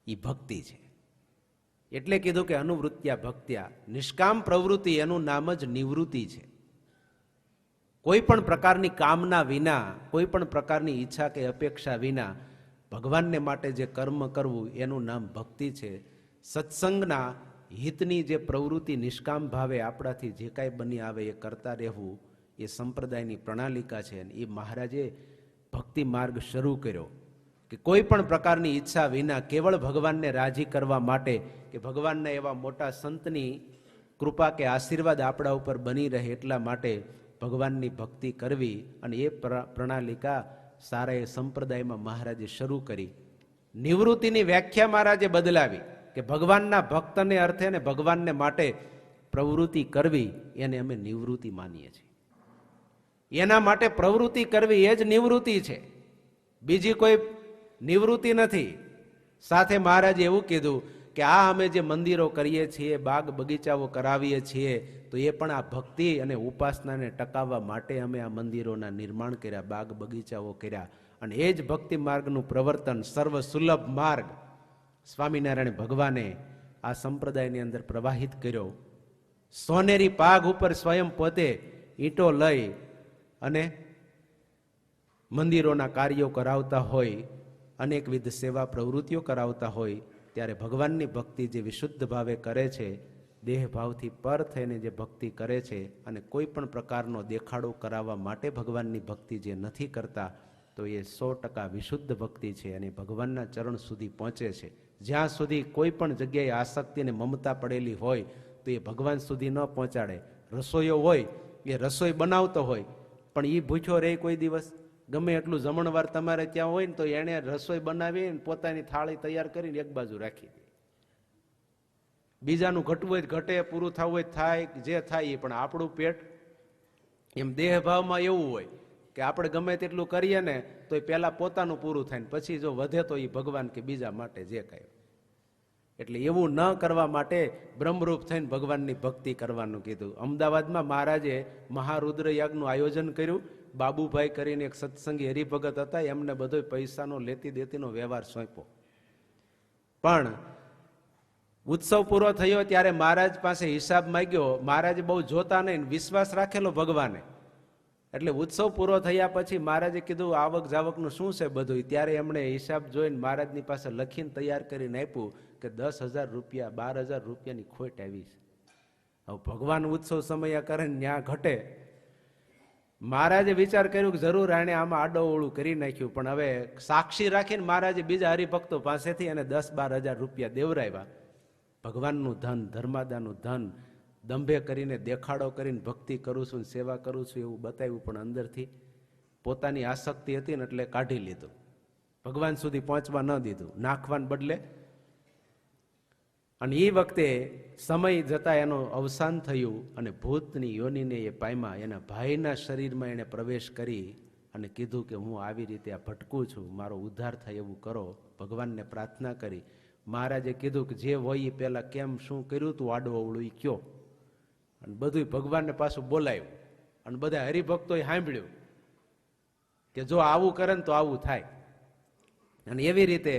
Speaker 1: એ ભક્તિ છે. એટલે કીધું કે અનુવૃત્યા ભક્ત્યા, નિષ્કામ પ્રવૃત્તિ એનું નામ જ નિવૃત્તિ છે. કોઈ પણ પ્રકારની કામના વિના, કોઈ પણ પ્રકારની ઈચ્છા કે અપેક્ષા વિના ભગવાનને માટે જે કર્મ કરવું એનું નામ ભક્તિ છે. સત્સંગના હિતની જે પ્રવૃત્તિ નિષ્કામ ભાવે આપણાથી જે કાંઈ બની આવે એ કરતા રહેવું એ સંપ્રદાયની પ્રણાલિકા છે. અને એ મહારાજે ભક્તિ માર્ગ શરૂ કર્યો કે કોઈ પણ પ્રકારની ઈચ્છા વિના કેવળ ભગવાનને રાજી કરવા માટે કે ભગવાનના એવા મોટા સંતની કૃપા કે આશીર્વાદ આપણા ઉપર બની રહે એટલા માટે ભગવાનની ભક્તિ કરવી. અને એ પ્રણાલિકા સારા એ સંપ્રદાયમાં મહારાજે શરૂ કરી. નિવૃત્તિની વ્યાખ્યા મહારાજે બદલાવી કે ભગવાનના ભક્તને અર્થે ને ભગવાનને માટે પ્રવૃત્તિ કરવી એને અમે નિવૃત્તિ માનીએ છીએ. એના માટે પ્રવૃત્તિ કરવી એ જ નિવૃત્તિ છે, બીજી કોઈ નિવૃત્તિ નથી. સાથે મહારાજે એવું કીધું કે આ અમે જે મંદિરો કરીએ છીએ, બાગ બગીચાઓ કરાવીએ છીએ, તો એ પણ આ ભક્તિ અને ઉપાસનાને ટકાવવા માટે અમે આ મંદિરોના નિર્માણ કર્યા, બાગ બગીચાઓ કર્યા. અને એ જ ભક્તિ માર્ગનું પ્રવર્તન, સર્વ સુલભ માર્ગ સ્વામિનારાયણ ભગવાને આ સંપ્રદાયની અંદર પ્રવાહિત કર્યો. સોનેરી પાગ ઉપર સ્વયં પોતે ઈંટો લઈ અને મંદિરોના કાર્યો કરાવતા હોય, અનેકવિધ સેવા પ્રવૃત્તિઓ કરાવતા હોય, ત્યારે ભગવાનની ભક્તિ જે વિશુદ્ધ ભાવે કરે છે, દેહ ભાવથી પર થઈને જે ભક્તિ કરે છે, અને કોઈ પણ પ્રકારનો દેખાડો કરાવવા માટે ભગવાનની ભક્તિ જે નથી કરતા, તો એ 100% વિશુદ્ધ ભક્તિ છે અને ભગવાનના ચરણ સુધી પહોંચે છે. જ્યાં સુધી કોઈ પણ જગ્યાએ આસક્તિ અને મમતા પડેલી હોય તો એ ભગવાન સુધી ન પહોંચાડે. રસોઈયો હોય એ રસોઈ બનાવતો હોય, પણ એ ભૂખ્યો રહે કોઈ દિવસ? ગમે એટલું જમણવાર તમારે ત્યાં હોય ને તો એને રસોઈ બનાવી પોતાની થાળી તૈયાર કરીને એક બાજુ રાખી દે. બીજાનું ઘટવું હોય ઘટે, પૂરું થવું હોય થાય, જે થાય એ. પણ આપણું પેટ એમ દેહ ભાવમાં એવું હોય કે આપણે ગમે તેટલું કરીએ ને તો એ પહેલા પોતાનું પૂરું થાય ને પછી જો વધે તો એ ભગવાન કે બીજા માટે જે કાંઈ. એટલે એવું ન કરવા માટે બ્રહ્મરૂપ થઈને ભગવાનની ભક્તિ કરવાનું કીધું. અમદાવાદમાં મહારાજે મહારુદ્ર યાગનું આયોજન કર્યું બાબુભાઈ કરીને એક સત્સંગી હરિભગત હતા, એમને બધો પૈસાનો લેતી દેતીનો વ્યવહાર સોંપ્યો. પણ ઉત્સવ પૂરો થયો ત્યારે મહારાજ પાસે હિસાબ માંગ્યો. મહારાજે બહુ જોતા નહીં, વિશ્વાસ રાખેલો ભગવાને. એટલે ઉત્સવ પૂરો થયા પછી મહારાજે કીધું આવક જાવકનું શું છે બધું. ત્યારે એમણે હિસાબ જોઈને મહારાજની પાસે લખીને તૈયાર કરીને આપ્યું કે 10,000 રૂપિયા 12,000 રૂપિયાની ખોટ આવી છે. હવે ભગવાન ઉત્સવ સમય કરે ને ન્યા ઘટે. મહારાજે વિચાર કર્યો કે જરૂર આને આમાં આડોવળું કરી નાખ્યું, પણ હવે સાક્ષી રાખીને મહારાજે બીજા હરિભક્તો પાસેથી એને 10-12,000 રૂપિયા દેવરાવ્યા. ભગવાનનું ધન, ધર્માદાનું ધન દંભે કરીને, દેખાડો કરીને ભક્તિ કરું છું, સેવા કરું છું એવું બતાવ્યું, પણ અંદરથી પોતાની આસક્તિ હતી ને એટલે કાઢી લીધું. ભગવાન સુધી પહોંચવા ન દીધું, નાખવાને બદલે. અને એ વખતે સમય જતા એનું અવસાન થયું અને ભૂતની યોનિને એ પામ્યા. એના ભાઈના શરીરમાં એને પ્રવેશ કરી અને કીધું કે હું આવી રીતે આ ભટકું છું, મારો ઉદ્ધાર થાય એવું કરો. ભગવાનને પ્રાર્થના કરી. મહારાજે કીધું કે જે હોય એ પહેલા કેમ શું કર્યું તું આડું અવળું એ કયો. અને બધું ભગવાનને પાછું બોલાયું અને બધા હરિભક્તોએ સાંભળ્યું કે જો આવું કરે ને તો આવું થાય. અને એવી રીતે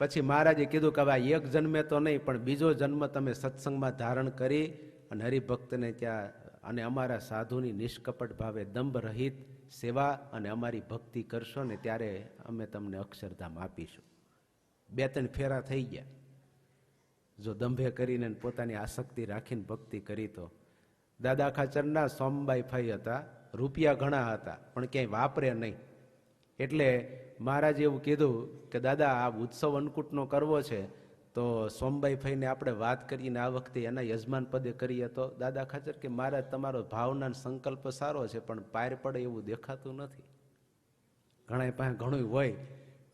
Speaker 1: પછી મહારાજે કીધું કે હવે એક જન્મે તો નહીં, પણ બીજો જન્મ તમે સત્સંગમાં ધારણ કરી અને હરિભક્તને ત્યાં અને અમારા સાધુની નિષ્કપટ ભાવે દંભ રહિત સેવા અને અમારી ભક્તિ કરશો ને ત્યારે અમે તમને અક્ષરધામ આપીશું. 2-3 ફેરા થઈ ગયા. જો દંભે કરીને પોતાની આસક્તિ રાખીને ભક્તિ કરી તો. દાદા ખાચરના સોમબાઈ ફાઈ હતા, રૂપિયા ઘણા હતા, પણ ક્યાંય વાપરે નહીં. એટલે મહારાજે એવું કીધું કે દાદા આ ઉત્સવ અન્નકૂટનો કરવો છે તો સોમબાઈ ફાઈને આપણે વાત કરીને આ વખતે એના યજમાન પદે કરીએ તો. દાદા ખાચર કે મહારાજ તમારો ભાવના સંકલ્પ સારો છે, પણ પાર પડે એવું દેખાતું નથી. ઘણા પાસે ઘણું હોય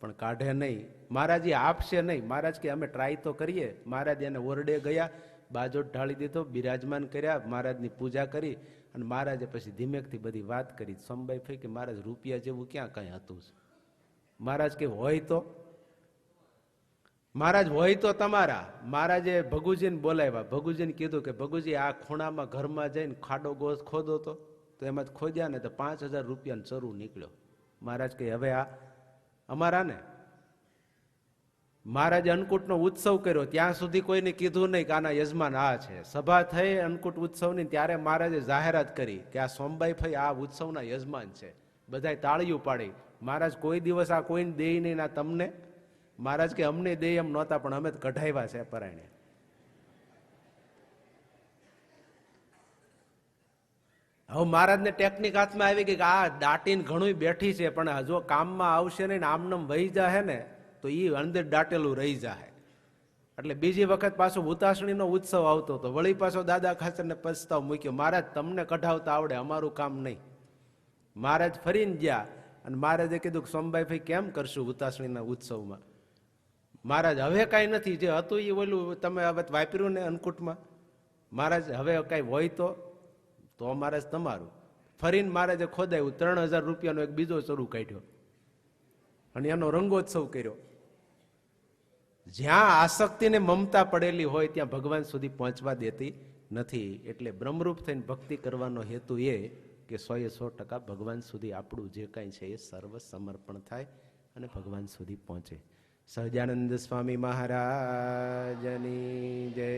Speaker 1: પણ કાઢે નહીં. મહારાજ આપશે નહીં. મહારાજ કે અમે ટ્રાય તો કરીએ. મહારાજ એને ઓરડે ગયા, બાજોટ ઢાળી દીધો, બિરાજમાન કર્યા, મહારાજની પૂજા કરી અને મહારાજે પછી ધીમેકથી બધી વાત કરી. સોમબાઈ ફઈ કે મહારાજ રૂપિયા જેવું ક્યાં કઈ હતું. મહારાજ કે હોય તો, મહારાજ હોય તો તમારા. મહારાજે ભગુજીને બોલાવ્યા. ભગુજીને કીધું કે ભગુજી આ ખૂણામાં ઘરમાં જઈને ખાડો ગોસ ખોદો તો એમાં જ ખોદ્યા ને તો 5,000 રૂપિયાનો ચરું નીકળ્યો. મહારાજ કે હવે આ અમારા ને. મહારાજે અન્નકૂટનો ઉત્સવ કર્યો, ત્યાં સુધી કોઈને કીધું નહીં કે આના યજમાન આ છે. સભા થઈ અન્નકૂટ ઉત્સવની, ત્યારે મહારાજે જાહેરાત કરી કે આ સોમબાઈ ફઈ આ ઉત્સવના યજમાન છે. બધાય તાળીઓ પાડી. મહારાજ કોઈ દિવસ આ કોઈને દે નહીં ના તમને. મહારાજ કે અમને દે એમ નહોતા, પણ અમે કઢાવ્યા છે પરાયણે. હવે મહારાજને ટેકનિક હાથમાં આવી ગઈ કે આ દાટીને ઘણું બેઠી છે, પણ જો કામમાં આવશે નહીં ને આમનામ વહી જાહે ને તો એ અંદર દાટેલું રહી જાય. એટલે બીજી વખત પાછો હુતાસણીનો ઉત્સવ આવતો હતો. વળી પાછો દાદા ખાચરને પસ્તાવ મૂક્યો, મહારાજ તમને કઢાવતા આવડે, અમારું કામ નહીં. મહારાજ ફરીને ગયા અને મહારાજે કીધું કે સોમબાઈ ભાઈ કેમ કરશું હુતાસણીના ઉત્સવમાં. મહારાજ હવે કાંઈ નથી, જે હતું એ ઓલું તમે હવે વાપર્યું ને અન્નકૂટમાં. મહારાજ હવે કાંઈ હોય તો મહારાજ તમારું. ફરીને મહારાજે ખોદાયું, 3,000 રૂપિયાનો એક બીજો ચરુ કાઢ્યો અને એનો રંગોત્સવ કર્યો. જ્યાં આસક્તિ ને મમતા પડેલી હોય ત્યાં ભગવાન સુધી પહોંચવા દેતી નથી. એટલે બ્રહ્મરૂપ થઈને ભક્તિ કરવાનો હેતુ એ કે 100% ભગવાન સુધી આપણું જે કાંઈ છે એ સર્વ સમર્પણ થાય અને ભગવાન સુધી પહોંચે. સહજાનંદ સ્વામી મહારાજની જય.